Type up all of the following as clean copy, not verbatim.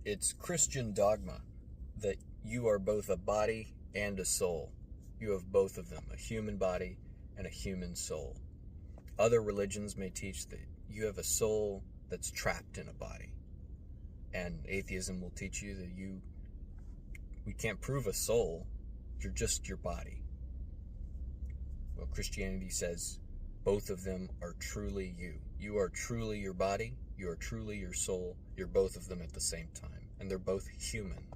It's Christian dogma that you are both a body and a soul. You have both of them, a human body and a human soul. Other religions may teach that you have a soul that's trapped in a body. And atheism will teach you that we can't prove a soul, you're just your body. Well, Christianity says both of them are truly you. You are truly your body, you are truly your soul, you're both of them at the same time, and they're both human.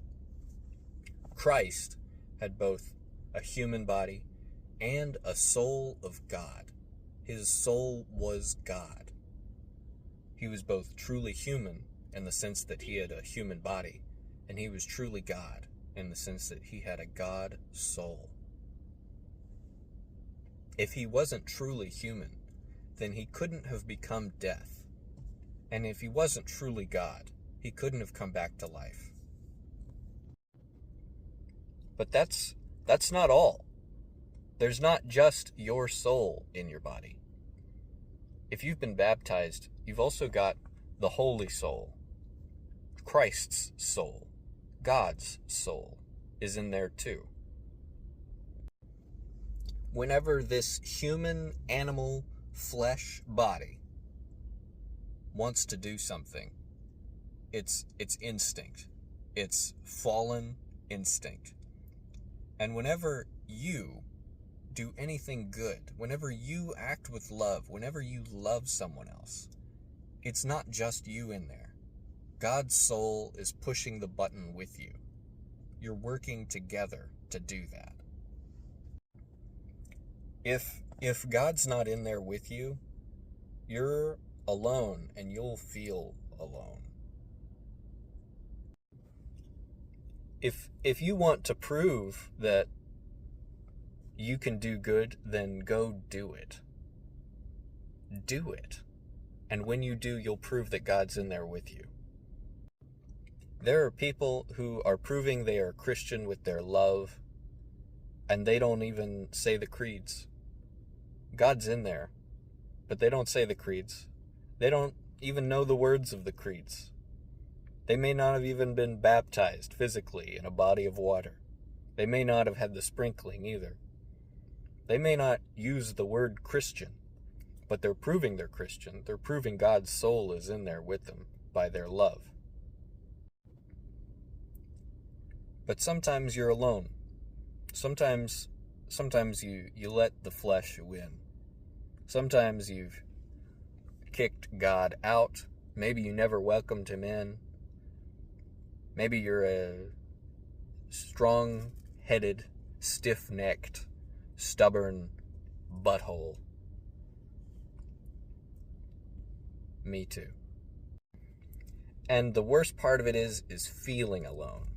Christ had both a human body and a soul of God. His soul was God. He was both truly human in the sense that he had a human body, and he was truly God in the sense that he had a God soul. If he wasn't truly human, then he couldn't have become death. And if he wasn't truly God, he couldn't have come back to life. But that's not all. There's not just your soul in your body. If you've been baptized, you've also got the Holy Soul. Christ's soul, God's soul, is in there too. Whenever this human, animal, flesh body wants to do something, it's instinct. It's fallen instinct. And whenever you do anything good, whenever you act with love, whenever you love someone else, it's not just you in there. God's soul is pushing the button with you. You're working together to do that. If God's not in there with you, you're alone and you'll feel alone. If you want to prove that you can do good, then go do it. Do it. And when you do, you'll prove that God's in there with you. There are people who are proving they are Christian with their love, and they don't even say the creeds. God's in there, but they don't say the creeds. They don't even know the words of the creeds. They may not have even been baptized physically in a body of water. They may not have had the sprinkling either. They may not use the word Christian, but they're proving they're Christian. They're proving God's soul is in there with them by their love. But sometimes you're alone. Sometimes you let the flesh win. Sometimes you've kicked God out. Maybe you never welcomed him in. Maybe you're a strong-headed, stiff-necked, stubborn butthole. Me too. And the worst part of it is feeling alone.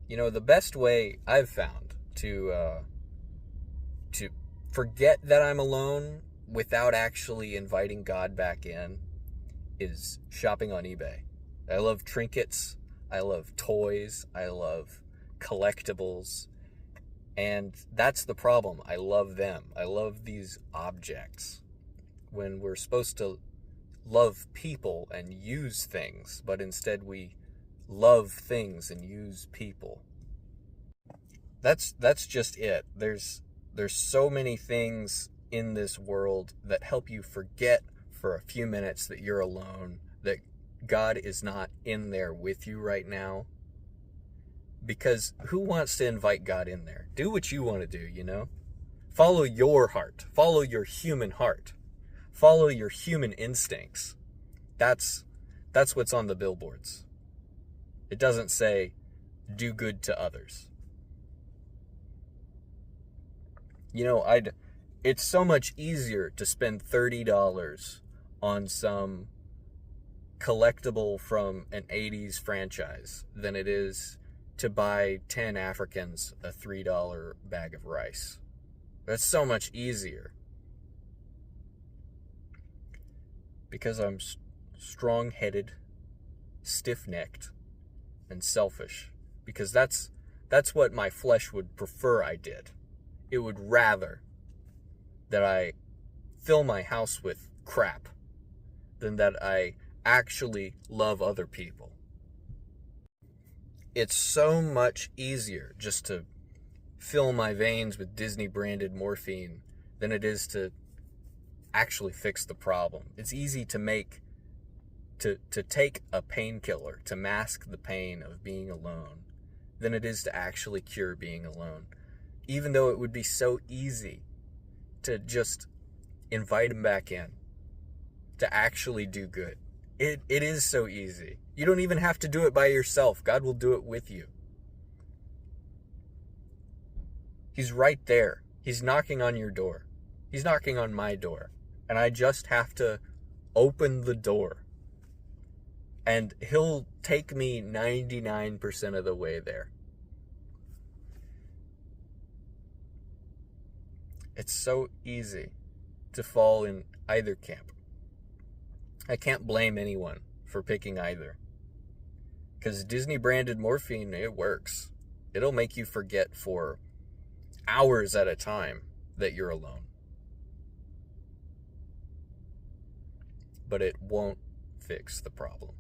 You know, the best way I've found to forget that I'm alone without actually inviting God back in is shopping on eBay. I love trinkets, I love toys, I love collectibles, and that's the problem. I love them. I love these objects. When we're supposed to love people and use things, but instead we love things and use people. That's just it. There's so many things in this world that help you forget for a few minutes that you're alone, that God is not in there with you right now. Because who wants to invite God in there? Do what you want to do, you know? Follow your heart. Follow your human heart. Follow your human instincts. That's what's on the billboards. It doesn't say, do good to others. You know, it's so much easier to spend $30 on some collectible from an 80s franchise than it is to buy 10 Africans a $3 bag of rice. That's so much easier. Because I'm strong-headed, stiff-necked, and selfish. Because that's what my flesh would prefer I did. It would rather that I fill my house with crap than that I actually love other people. It's so much easier just to fill my veins with Disney branded morphine than it is to actually fix the problem. It's easy to take a painkiller to mask the pain of being alone than it is to actually cure being alone. Even though it would be so easy to just invite him back in, to actually do good. It is so easy. You don't even have to do it by yourself. God will do it with you. He's right there. He's knocking on your door. He's knocking on my door. And I just have to open the door. And he'll take me 99% of the way there. It's so easy to fall in either camp. I can't blame anyone for picking either. Because Disney branded morphine, it works. It'll make you forget for hours at a time that you're alone. But it won't fix the problem.